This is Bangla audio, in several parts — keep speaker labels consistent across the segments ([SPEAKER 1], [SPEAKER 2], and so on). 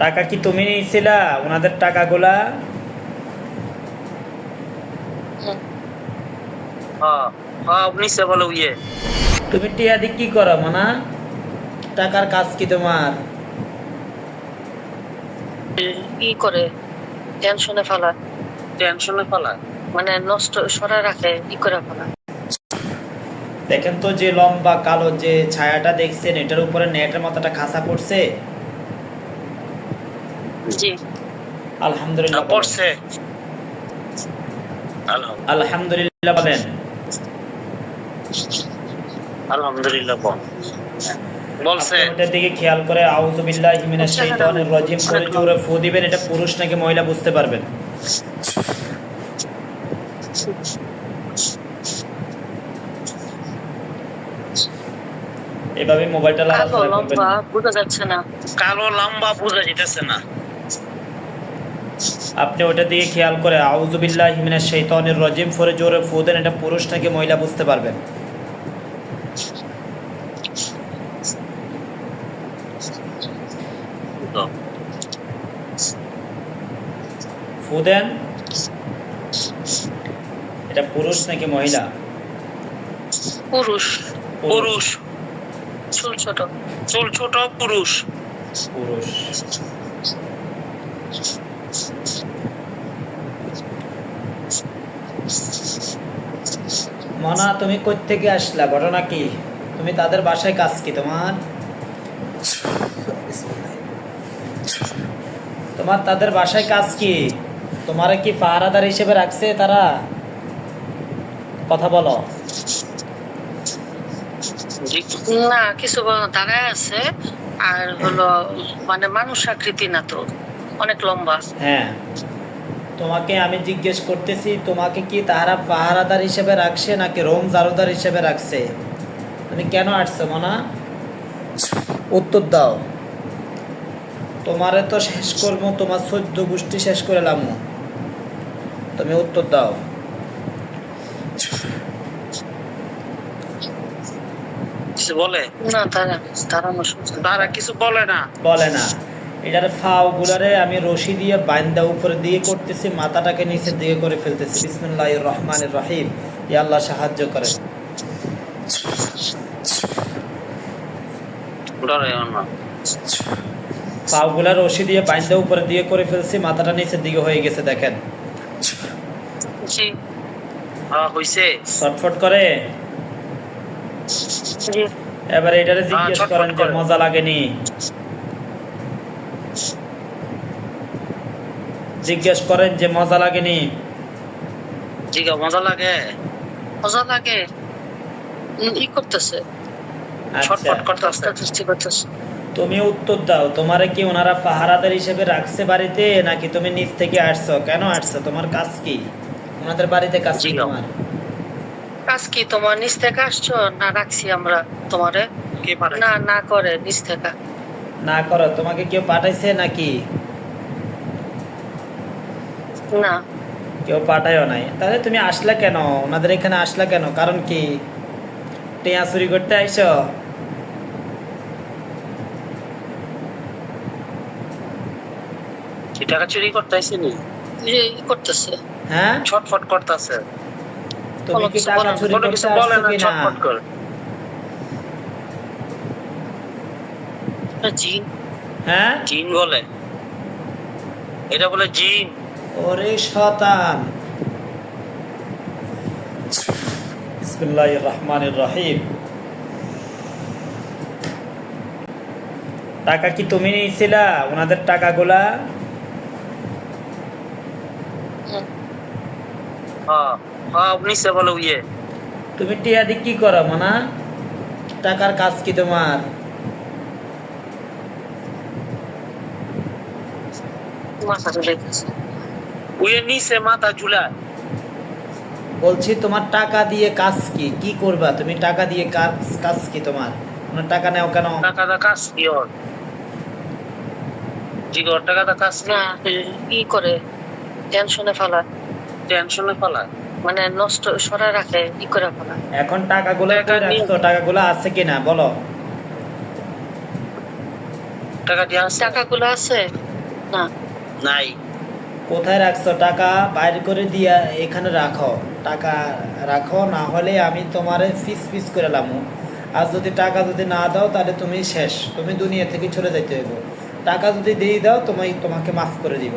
[SPEAKER 1] টাকা কি তুমি নিয়েছিলা ওনাদের টাকাগুলা?
[SPEAKER 2] হ্যাঁ হ্যাঁ নিছে বলে ইয়ে
[SPEAKER 1] তুমি টিয়া দিয়ে কি করো মানা? টাকার কাজ কি তোমার?
[SPEAKER 3] ই করে টেনশনে ফেলা,
[SPEAKER 2] টেনশনে ফেলা।
[SPEAKER 3] মানে নষ্ট সরাই রাখে, ই করে ফেলা।
[SPEAKER 1] দেখেন তো যে লম্বা কালো যে ছায়াটা দেখছেন এটার উপরে নেটের মতোটা খাসা পড়ছে।
[SPEAKER 3] জি
[SPEAKER 1] আলহামদুলিল্লাহ বলেন।
[SPEAKER 2] পড়ছে
[SPEAKER 1] আলহামদুলিল্লাহ বলেন।
[SPEAKER 2] আলহামদুলিল্লাহ বলছে।
[SPEAKER 1] আপনি ওটার দিকে খেয়াল করে আউযু বিল্লাহি মিনাশ শাইতানির রাজিম করে জোরে ফু দিবেন। এটা পুরুষ নাকি মহিলা বুঝতে পারবেন। এভাবে মোবাইলটা
[SPEAKER 3] কালো
[SPEAKER 1] লাগাতে করবেন।
[SPEAKER 3] লম্বা বোঝা যাচ্ছে না।
[SPEAKER 2] কালো লম্বা বোঝা যেতেছে না।
[SPEAKER 1] আপনি ওটার দিকে খেয়াল করে আউযু বিল্লাহি মিনাশ শাইতানির রাজিম করে জোরে ফু দেন। এটা পুরুষ নাকি মহিলা বুঝতে পারবেন। ফু দেন। এটা পুরুষ নাকি মহিলা?
[SPEAKER 3] পুরুষ।
[SPEAKER 2] পুরুষ।
[SPEAKER 3] চুল ছোট।
[SPEAKER 2] চুল ছোট পুরুষ।
[SPEAKER 1] পুরুষ। মনা তুমি কই থেকে আসলা? ঘটনা কি? তুমি তাদের বাসায় কাজ কি তোমার? তোমার তাদের বাসায় কাজ কি? তোমারে কি পাহারাদার হিসেবে রাখছে তারা? কথা বলো।
[SPEAKER 3] না, কিছু দাঁড়ায় আছে আর হলো মানে মানুষ আকৃতি না তো, অনেক লম্বা।
[SPEAKER 1] হ্যাঁ, তোমাকে আমি জিজ্ঞেস করতেছি তোমাকে কি তারা পাহারাদার হিসেবে রাখছে নাকি রোম জারুদার হিসেবে রাখছে? তুমি কেন আসছো মনা? উত্তর দাও। তোমারে তো শেষ করবো, তোমার 14 গোষ্ঠী শেষ করে লামু। তুমি উত্তর দাও।
[SPEAKER 2] কিছু বলে
[SPEAKER 3] না,
[SPEAKER 2] তারা কিছু বলে না।
[SPEAKER 1] বলে না। এটার ফাও গুলারে আমি রশি দিয়ে বাইন্দা উপরে দিয়ে করতেছি, মাথাটাকে নিচের দিকে করে ফেলতেছি। বিসমিল্লাহির রহমানির রহিম। ইয়া আল্লাহ সাহায্য করে।
[SPEAKER 2] ডরে না।
[SPEAKER 1] পাও গুলা রশি দিয়ে বাইন্দা উপরে দিয়ে করে ফেলছি, মাথাটা নিচের দিকে হয়ে গেছে দেখেন।
[SPEAKER 3] জি
[SPEAKER 2] হ্যাঁ হইছে।
[SPEAKER 1] ছটফট করে।
[SPEAKER 3] জি।
[SPEAKER 1] এবারে এটারে জিজ্ঞেস
[SPEAKER 2] ছটফট
[SPEAKER 1] করেন যে
[SPEAKER 2] করে।
[SPEAKER 1] মজা লাগেনি? জিজ্ঞেস করেন যে মজা লাগেনি?
[SPEAKER 2] জিগা মজা লাগে।
[SPEAKER 3] মজা লাগে। ই করতেছে,
[SPEAKER 1] আচ্ছা,
[SPEAKER 2] ছটফট করতেছে।
[SPEAKER 3] চেষ্টা করতেছে।
[SPEAKER 1] তুমি উত্তর দাও। তোমারে কি ওনারা পাহারাদার হিসেবে রাখছে বাড়িতে নাকি তুমি নিচ থেকে আসছো? কেন আসছো? তোমার কাজ কি? ওনাদের বাড়িতে কাজ কি
[SPEAKER 2] জি না।
[SPEAKER 1] তোমার?
[SPEAKER 3] কাজ কি তোমার? নিচ থেকে আসছো না রাখছি আমরা তোমারে?
[SPEAKER 2] কে পারে?
[SPEAKER 3] না, না করে নিচ থেকে।
[SPEAKER 1] না করো। তোমাকে কেউ পাঠাইছে নাকি?
[SPEAKER 3] না,
[SPEAKER 1] কেউ পাঠায়ও নাই। তাহলে তুমি আসলা কেন? ওনাদের এখানে আসলা কেন? কারণ কি? টিয়া চুরি করতে আইছো?
[SPEAKER 2] কি টাকা চুরি করতেছে নি?
[SPEAKER 3] ই করতেছে।
[SPEAKER 1] হ্যাঁ,
[SPEAKER 2] ছটফট করতেছে।
[SPEAKER 1] তুমি কি
[SPEAKER 3] কিছু
[SPEAKER 1] টাকা
[SPEAKER 3] বলে না।
[SPEAKER 1] চুরি
[SPEAKER 2] কোনো
[SPEAKER 1] করতে
[SPEAKER 2] কিছু বলে
[SPEAKER 1] আসছো
[SPEAKER 2] না,
[SPEAKER 1] কিনা?
[SPEAKER 2] ছটফট করে।
[SPEAKER 3] জিন।
[SPEAKER 1] হ্যাঁ,
[SPEAKER 2] জিন বলে। এটা বলে জিন।
[SPEAKER 1] ওরে শয়তান। বিসমিল্লাহির রহমানির রহিম। টাকা কি তুমি নিয়েছিলা ওনাদের টাকাগুলা?
[SPEAKER 2] হ্যাঁ হ্যাঁ নিছে বলে ইয়ে
[SPEAKER 1] তুমি টিয়া দিয়ে কি করো মানা? টাকার কাজ কি তোমার?
[SPEAKER 3] মাথা চলে গেছে।
[SPEAKER 2] উয়ে নিছে মাথা ঝুলা।
[SPEAKER 1] বলছি তোমার টাকা দিয়ে কাজ কি? কি করবা তুমি টাকা দিয়ে? কাজ কাজ কি তোমার? ওনার টাকা নেও কেন?
[SPEAKER 2] টাকা দা কাজ কি ওর? জিগর টাকা দা কাজ
[SPEAKER 3] না,
[SPEAKER 2] না।
[SPEAKER 3] ই করে টেনশনে ফেলা,
[SPEAKER 2] টেনশনে ফেলা।
[SPEAKER 3] মানে নষ্ট সরাই রাখে, ই করে ফেলা।
[SPEAKER 1] এখন টাকাগুলো
[SPEAKER 2] টাকা
[SPEAKER 1] কই রাখছো? টাকাগুলো আছে কিনা বলো?
[SPEAKER 2] টাকা দিয়ে আছে।
[SPEAKER 3] টাকাগুলো আছে, না।
[SPEAKER 2] নাই।
[SPEAKER 1] কোথায় রাখছো টাকা? বাইর করে দিয়া এখানে রাখো, টাকা রাখো, না হলে আমি তোমারে ফিস ফিস করে লামু। আর যদি টাকা যদি না দাও তাহলে তুমি শেষ, তুমি দুনিয়া থেকে চলে যাইতে হইব। টাকা যদি দিয়ে দাও তোমাকে মাফ করে দিব।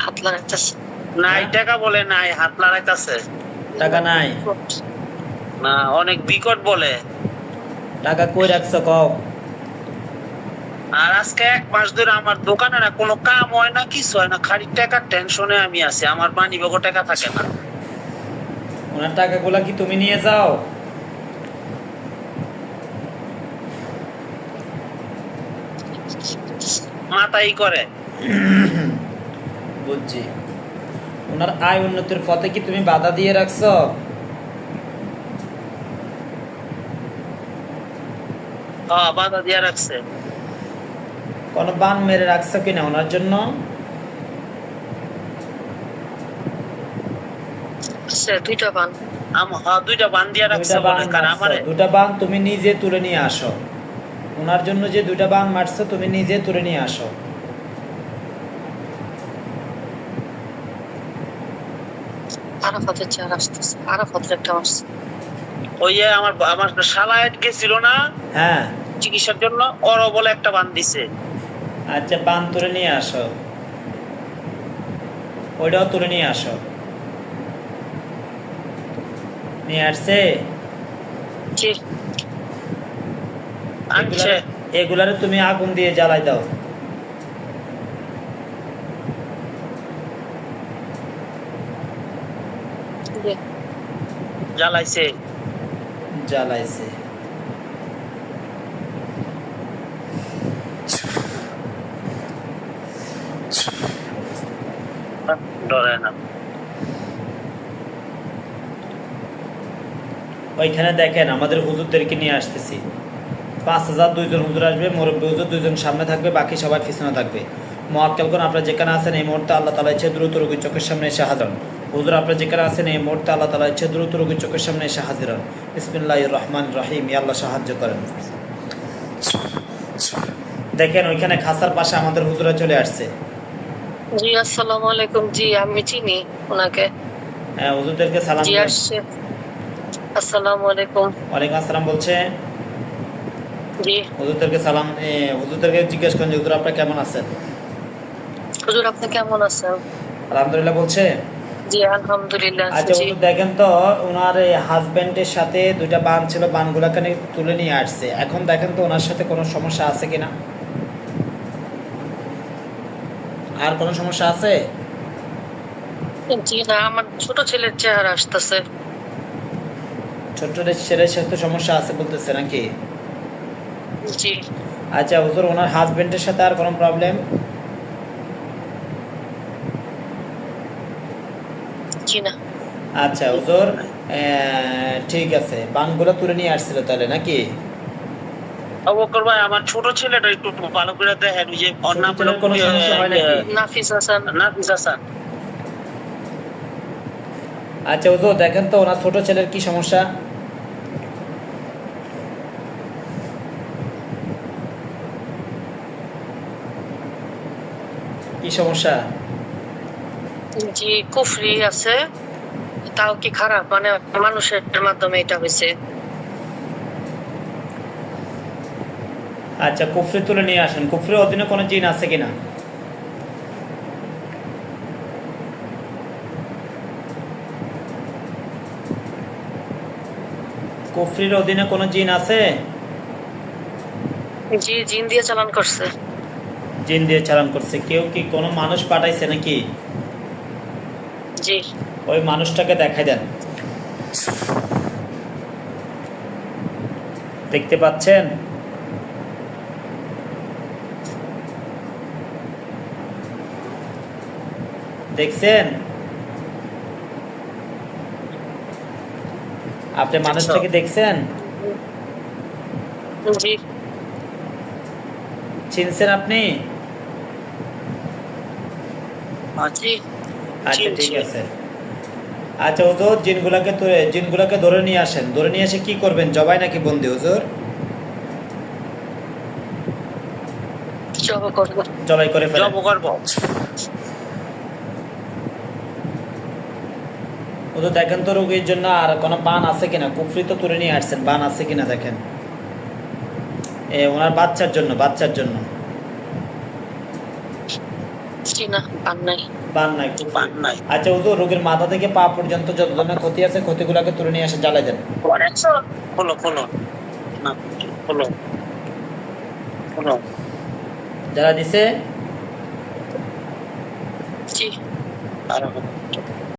[SPEAKER 3] হাত লাগাইতেছে।
[SPEAKER 2] নাই টাকা বলে নাই, হাত লাগাইতাছে।
[SPEAKER 1] টাকা নাই?
[SPEAKER 2] না, অনেক বিকট বলে।
[SPEAKER 1] টাকা কই রাখছো কও?
[SPEAKER 2] আর আজকে 1 মাস ধরে আমার দোকানে না কোনো কাম হয় না, কিছু হয় না, খালি টাকার টেনশনে আমি আছি। আমার মানি ব্যাগে টাকা থাকে না।
[SPEAKER 1] ওনার টাকাগুলা কি তুমি নিয়ে যাও?
[SPEAKER 2] মাথাই করে।
[SPEAKER 1] বুঝছি। ওনার আয় উন্নতির পথে কি তুমি বাধা দিয়ে রাখছো?
[SPEAKER 2] হ্যাঁ, বাধা দিয়া রাখছে।
[SPEAKER 1] কোনো বান মেরে রাখছো কিনা ওনার জন্য?
[SPEAKER 3] আছে 2টা বান।
[SPEAKER 2] হ্যাঁ, 2টা বান দিয়া রাখছে
[SPEAKER 1] দুইটা বান
[SPEAKER 2] বলে। কারণ
[SPEAKER 1] মারছো,
[SPEAKER 2] আমারে
[SPEAKER 1] দুইটা বান তুমি নিজে তুলে নিয়ে আসো। ওনার জন্য যে 2টা বান মারছো তুমি নিজে তুলে নিয়ে আসো।
[SPEAKER 3] আরাফাতের চেয়ার আসতেছে, আরাফাতের একটা মারছে।
[SPEAKER 2] ওই যে আমার শালায়েত গেছিল না
[SPEAKER 1] হ্যাঁ,
[SPEAKER 2] চিকিৎসার জন্য, ওরও বলে একটা বান দিছে।
[SPEAKER 1] আচ্ছা, বান তুলে নিয়ে আসো, ওইটাও তুলে নিয়ে আসো। নিয়ে আসছে?
[SPEAKER 3] জি।
[SPEAKER 2] আনছে।
[SPEAKER 1] এগুলারে তুমি আগুন দিয়ে জ্বালাই দাও।
[SPEAKER 3] জি।
[SPEAKER 2] জ্বালাইছে।
[SPEAKER 1] জ্বালাইছে।
[SPEAKER 2] ডরে না।
[SPEAKER 1] ওইখানে দেখেন আমাদের হুজুরদেরকে নিয়ে আসতেছি। 5000 2জন হুজুর আসবে, মুরব্বী হুজুর 2জন সামনে থাকবে, বাকি সবাই পিছনে থাকবে। মুআক্কেলগণ আপনারা যেখানে আছেন এই মুহূর্তে আল্লাহ তাআলা ইচ্ছে দ্রুত রোগীর চোখের সামনে এসে হাজির হন। হুজুর আপনারা যেখানে আছেন এই মুহূর্তে আল্লাহ তাআলা ইচ্ছে দ্রুত রোগীর চোখের সামনে এসে হাজির হন। বিসমিল্লাহির রহমানির রহিম। ইয়া আল্লাহ সাহায্য করেন। দেখেন ওইখানে খাসার পাশে আমাদের হুজুরা চলে আসছে।
[SPEAKER 3] জি, আসসালামু আলাইকুম। জি, আমি চিনি ওনাকে।
[SPEAKER 1] হ্যাঁ, হুজুরদেরকে সালাম
[SPEAKER 3] জি
[SPEAKER 1] দেন।
[SPEAKER 3] আসছে। আসসালামু আলাইকুম।
[SPEAKER 1] ওয়ালাইকুম আসসালাম বলছে।
[SPEAKER 3] জি।
[SPEAKER 1] হুজুরদেরকে সালাম, হুজুরদেরকে জিজ্ঞেস করেন যে হুজুর আপনারা কেমন আছেন?
[SPEAKER 3] হুজুর আপনি কেমন আছেন?
[SPEAKER 1] আলহামদুলিল্লাহ বলছে।
[SPEAKER 3] জি আলহামদুলিল্লাহ।
[SPEAKER 1] আচ্ছা
[SPEAKER 3] জি
[SPEAKER 1] হুজুর দেখেন তো, ওনার হাজবেন্ডের সাথে 2টা বান ছিল, বানগুলাকে তুলে নিয়ে আসছে। এখন দেখেন তো ওনার সাথে কোনো সমস্যা আছে কিনা, আর কোনো সমস্যা আছে?
[SPEAKER 3] জি না, আমার ছোট ছেলের চেহারা আসতেছে।
[SPEAKER 1] ছোট্ট ছেলের সাথে সমস্যা আছে বলতেছে নাকি?
[SPEAKER 3] জি।
[SPEAKER 1] আচ্ছা হুজুর, ওনার হাজবেন্ডের সাথে আর কোনো প্রবলেম?
[SPEAKER 3] জি না।
[SPEAKER 1] আচ্ছা হুজুর, ঠিক আছে, বানগুলো তুলে নিয়ে আসছিল তাহলে নাকি?
[SPEAKER 2] অবকর ভাই, আমার ছোট ছেলেটা একটু ভালো করে দেখেন। ওই যে ওর নাম হলো
[SPEAKER 1] কোনো সমস্যা হয় নাকি?
[SPEAKER 3] নাফিস হাসান।
[SPEAKER 2] নাফিস হাসান।
[SPEAKER 1] আচ্ছা হুজুর দেখেন তো ওনার ছোট ছেলের কি সমস্যা? কি সমস্যা?
[SPEAKER 3] জি, কুফরি আছে। তাও কি খারাপ, মানে মানুষের মাধ্যমে এটা হয়েছে।
[SPEAKER 1] আচ্ছা, কুফরি তুলে নিয়ে আসেন। কুফরির অধীনে কোনো জিন আছে কিনা? কুফরির অধীনে কোনো জিন আছে?
[SPEAKER 3] জি, জিন দিয়ে চালান করছে।
[SPEAKER 1] জিন দিয়ে চালান করছে। কেউ কি কোনো মানুষ পাঠাইছে নাকি?
[SPEAKER 3] জি।
[SPEAKER 1] ওই মানুষটাকে দেখাই দেন। দেখতে পাচ্ছেন? দেখছেন? আপনি মানুষটাকে দেখছেন?
[SPEAKER 3] জি।
[SPEAKER 1] চিনছেন আপনি?
[SPEAKER 3] জি।
[SPEAKER 1] আচ্ছা ঠিক
[SPEAKER 3] চিনছি।
[SPEAKER 1] আছে। আচ্ছা হুজুর, জিনগুলাকে ধরে নিয়ে আসেন। ধরে নিয়ে এসে কি করবেন, জবাই নাকি বন্দি হুজুর?
[SPEAKER 3] জব করবো।
[SPEAKER 1] জবাই করে ফেলেন।
[SPEAKER 2] জব করবো।
[SPEAKER 1] ও তো দেখেন তো রোগীর জন্য আর কোনো বান আছে কিনা, কুফরি তো তুলে নিয়ে আসছেন, বান আছে কিনা দেখেন। ওনার বাচ্চার জন্য, বাচ্চার জন্য
[SPEAKER 3] জি না, পান নাই।
[SPEAKER 1] বান নাই, কুফরি।
[SPEAKER 2] পান নাই।
[SPEAKER 1] আচ্ছা হুজুর, রোগীর মাথা থেকে পা পর্যন্ত যত ধরনের ক্ষতি আছে ক্ষতিগুলোকে তুলে নিয়ে এসে জ্বালাই দেন।
[SPEAKER 2] খোলো খোলো না, খোলো খোলো।
[SPEAKER 1] যারা দিছে
[SPEAKER 3] জি।
[SPEAKER 2] আরো